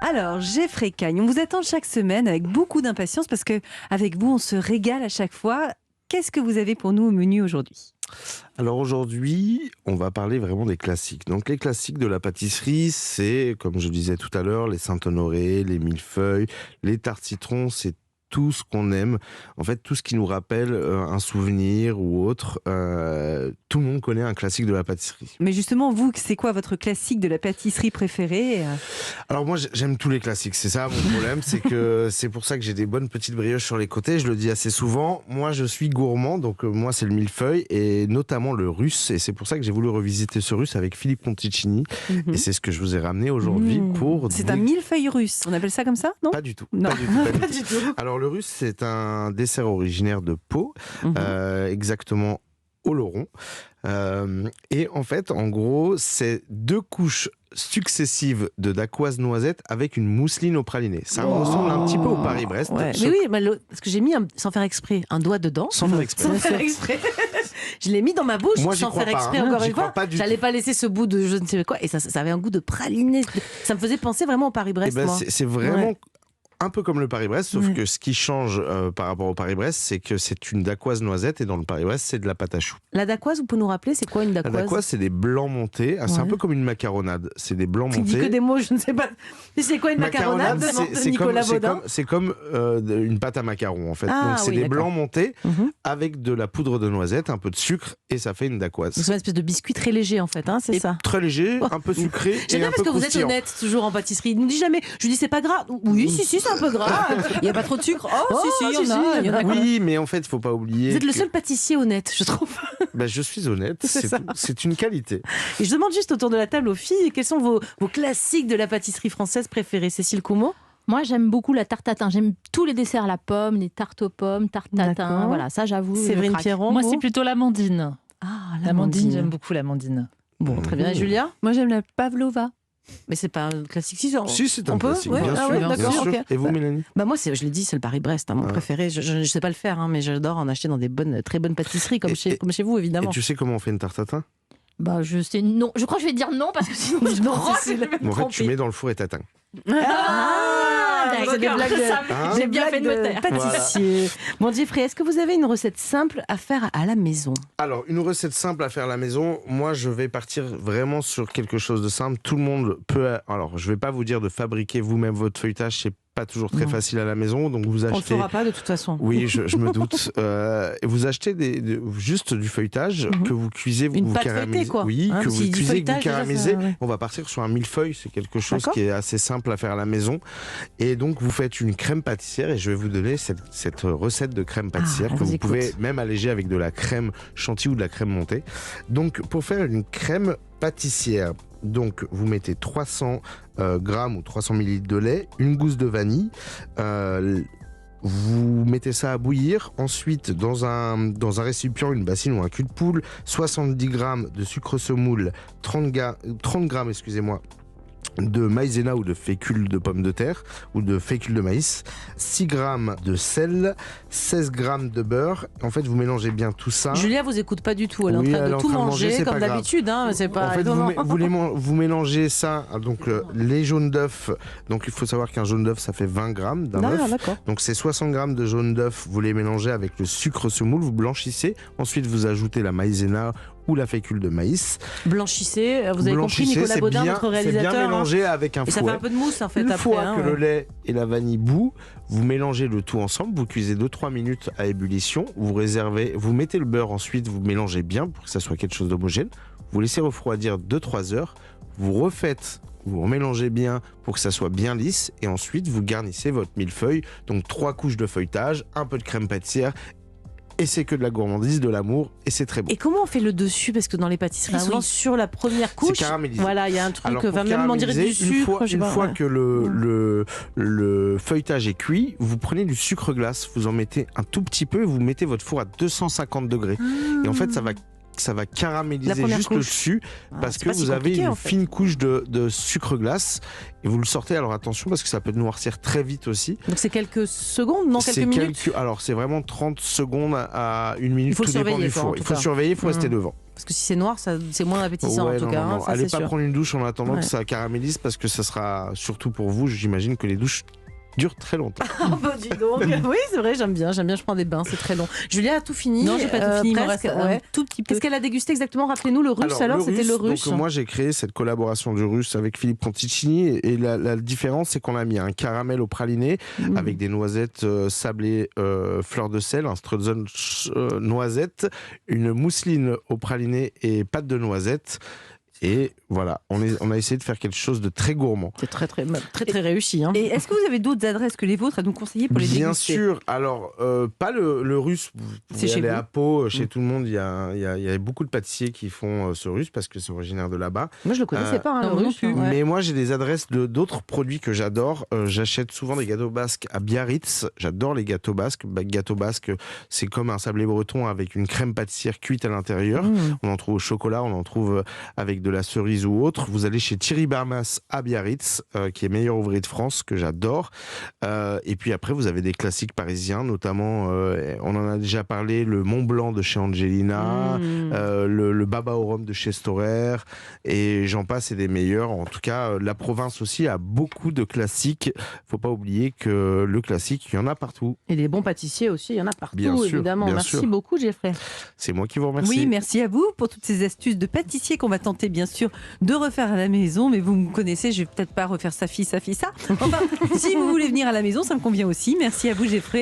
Alors, Geoffrey Cagne, on vous attend chaque semaine avec beaucoup d'impatience parce qu'avec vous, on se régale à chaque fois. Qu'est-ce que vous avez pour nous au menu aujourd'hui ? Alors aujourd'hui, on va parler vraiment des classiques. Donc les classiques de la pâtisserie, c'est, comme je disais tout à l'heure, les Saint-Honoré, les millefeuilles, les tartes citron, c'est tout ce qu'on aime. En fait, tout ce qui nous rappelle un souvenir ou autre. Tout le monde connaît un classique de la pâtisserie. Mais justement, vous, c'est quoi votre classique de la pâtisserie préférée ? Alors moi, j'aime tous les classiques. C'est ça mon problème, c'est que c'est pour ça que j'ai des bonnes petites brioches sur les côtés. Je le dis assez souvent. Moi, je suis gourmand, donc moi, c'est le millefeuille et notamment le russe. Et c'est pour ça que j'ai voulu revisiter ce russe avec Philippe Monticini. Et c'est ce que je vous ai ramené aujourd'hui pour... C'est un millefeuille russe. On appelle ça comme ça, non ? Pas du tout. Non. Pas du tout. Alors le russe, c'est un dessert originaire de Pau, exactement au Laurent. Et en fait, en gros, c'est 2 couches successives de dacquoise noisette avec une mousseline au praliné. Ça ressemble un petit peu au Paris-Brest. Ouais. Mais oui, parce que j'ai mis, sans faire exprès, un doigt dedans. Sans faire exprès. Sans faire exprès. Je l'ai mis dans ma bouche. Moi, sans faire exprès, hein. encore une fois. J'allais Tout. pas laisser ce bout de je ne sais quoi. Et ça avait un goût de praliné. Ça me faisait penser vraiment au Paris-Brest. Eh ben, moi. c'est vraiment... Ouais. Un peu comme le Paris-Brest, sauf que ce qui change par rapport au Paris-Brest, c'est que c'est une dacquoise noisette et dans le Paris-Brest, c'est de la pâte à choux. La dacquoise, vous pouvez nous rappeler, c'est quoi une dacquoise ? La dacquoise, c'est des blancs montés. C'est un peu comme une macaronade. C'est des blancs Tu montés. dis que des mots, je ne sais pas. Mais c'est quoi une macaronade de Nicolas Baudin ? C'est comme une pâte à macarons, en fait. Donc, c'est des blancs montés avec de la poudre de noisette, un peu de sucre, et ça fait une dacquoise. C'est une espèce de biscuit très léger, en fait, hein, c'est ça ? Très léger, un peu sucré J'aime et bien un parce peu que vous êtes croustillant. honnête, toujours en pâtisserie. Il ne dit jamais, je dis c'est pas gras. Oui, si, c'est un peu gras. Il n'y a pas trop de sucre. Il y en a. Oui, mais en fait, il ne faut pas oublier. Vous êtes le seul pâtissier honnête, je trouve. Je suis honnête, c'est une qualité. Et je demande juste autour de la table aux filles, quels sont vos classiques de la pâtisserie française préférés ? Cécile Coumeau ? Moi, j'aime beaucoup la tarte tatin. J'aime tous les desserts, la pomme, les tartes aux pommes, tarte tatin. Voilà, ça, j'avoue. Séverine Pierron ? Moi, c'est plutôt l'amandine. Ah, l'amandine, j'aime beaucoup l'amandine. Bon, très bien. Et Julia ? Moi, j'aime la pavlova. Mais c'est pas un classique. Si, c'est un classique, bien sûr. D'accord, bien sûr. okay. Et vous, Mélanie ? Moi, je l'ai dit, c'est le Paris-Brest, mon préféré. Je ne sais pas le faire, mais j'adore en acheter dans des très bonnes pâtisseries, comme chez vous, évidemment. Et tu sais comment on fait une tarte tatin ? Je sais non. Je crois que je vais dire non parce que sinon je vais me En fait, tromper. tu mets dans le four et tatin. C'est des blagues de... J'ai bien fait de me taire. Pâtissier. Bon, Jeffrey, est-ce que vous avez une recette simple à faire à la maison ? Alors, une recette simple à faire à la maison, moi je vais partir vraiment sur quelque chose de simple. Tout le monde peut... Alors, je ne vais pas vous dire de fabriquer vous-même votre feuilletage, c'est pas toujours très facile à la maison, donc vous achetez... On ne le fera pas de toute façon. Oui, je me doute. Vous achetez juste du feuilletage que vous cuisez, vous caramélisez. Quoi. Oui, que vous cuisez, que vous caramélisez. Déjà, On va partir sur un millefeuille, c'est quelque chose qui est assez simple à faire à la maison. Et donc vous faites une crème pâtissière et je vais vous donner cette recette de crème pâtissière que vous pouvez même alléger avec de la crème chantilly ou de la crème montée. Donc pour faire une crème pâtissière, donc vous mettez 300 grammes ou 300 millilitres de lait, une gousse de vanille, vous mettez ça à bouillir. Ensuite, dans un récipient, une bassine ou un cul de poule, 70 grammes de sucre semoule, 30 grammes, de maïzena ou de fécule de pommes de terre ou de fécule de maïs, 6 grammes de sel, 16 grammes de beurre. En fait, vous mélangez bien tout ça. Julia vous écoute pas du tout, elle est en train de tout manger comme d'habitude. C'est pas. En fait, vous mélangez ça. Donc les jaunes d'œufs. Donc il faut savoir qu'un jaune d'œuf ça fait 20 grammes d'un œuf. Donc c'est 60 grammes de jaune d'œuf. Vous les mélangez avec le sucre semoule. Vous blanchissez. Ensuite vous ajoutez la maïzena ou la fécule de maïs. Blanchissez, vous avez compris Nicolas Baudin, notre réalisateur. C'est bien mélangé avec un fouet. Et ça fait un peu de mousse en fait Une après. fois que le lait et la vanille bouent, vous mélangez le tout ensemble, vous cuisez 2-3 minutes à ébullition, vous mettez le beurre ensuite, vous mélangez bien pour que ça soit quelque chose d'homogène, vous laissez refroidir 2-3 heures, vous remélangez bien pour que ça soit bien lisse et ensuite vous garnissez votre millefeuille, donc 3 couches de feuilletage, un peu de crème pâtissière. Et c'est que de la gourmandise, de l'amour, et c'est très bon. Et comment on fait le dessus ? Parce que dans les pâtisseries, souvent sur la première couche, c'est caramélisé. Voilà, il y a un truc, Alors, même on dirait du sucre. Une fois que le feuilletage est cuit, vous prenez du sucre glace, vous en mettez un tout petit peu, et vous mettez votre four à 250 degrés. Et en fait, ça va caraméliser juste le dessus parce que vous avez une fine couche de sucre glace et vous le sortez. Alors attention parce que ça peut noircir très vite aussi. Donc c'est quelques secondes, non quelques minutes. Alors c'est vraiment 30 secondes à 1 minute, tout dépend du four. Il faut surveiller, il faut rester devant. Parce que si c'est noir, c'est moins appétissant en tout cas. Non. Ça, Allez c'est pas sûr. prendre une douche en attendant que ça caramélise parce que ça sera surtout pour vous. J'imagine que les douches durent très longtemps. Oh bah dis donc. Oui, c'est vrai, j'aime bien. Je prends des bains, c'est très long. Julia a tout fini. Non, j'ai pas tout fini, il me presque, reste un tout petit peu. Qu'est-ce qu'elle a dégusté exactement? Rappelez-nous le russe. Alors c'était le russe. Donc moi j'ai créé cette collaboration du russe avec Philippe Conticini et la différence c'est qu'on a mis un caramel au praliné avec des noisettes sablées, fleurs de sel, un strudel noisette, une mousseline au praliné et pâte de noisette. Et voilà, on a essayé de faire quelque chose de très gourmand. C'est très réussi. Hein. Et est-ce que vous avez d'autres adresses que les vôtres à nous conseiller pour les déguster? Bien sûr. Alors, pas le russe. Vous pouvez aller à Pau, chez tout le monde, il y a beaucoup de pâtissiers qui font ce russe parce que c'est originaire de là-bas. Moi, je le connaissais pas, le russe. Mais moi, j'ai des adresses d'autres produits que j'adore. J'achète souvent des gâteaux basques à Biarritz. J'adore les gâteaux basques. Gâteaux basques, c'est comme un sablé breton avec une crème pâtissière cuite à l'intérieur. On en trouve au chocolat, on en trouve avec de la cerise ou autre. Vous allez chez Thierry Barmas à Biarritz, qui est meilleur ouvrier de France, que j'adore. Et puis après, vous avez des classiques parisiens, notamment, on en a déjà parlé, le Mont Blanc de chez Angelina, le Baba au rhum de chez Storer, et j'en passe et des meilleurs. En tout cas, la province aussi a beaucoup de classiques. Faut pas oublier que le classique, il y en a partout. Et les bons pâtissiers aussi, il y en a partout, bien sûr, évidemment. Bien Merci sûr. beaucoup, Geoffrey. C'est moi qui vous remercie. Oui, merci à vous pour toutes ces astuces de pâtissier qu'on va tenter bien sûr de refaire à la maison, mais vous me connaissez, je vais peut-être pas refaire ça. Enfin, si vous voulez venir à la maison, ça me convient aussi. Merci à vous, Geoffrey.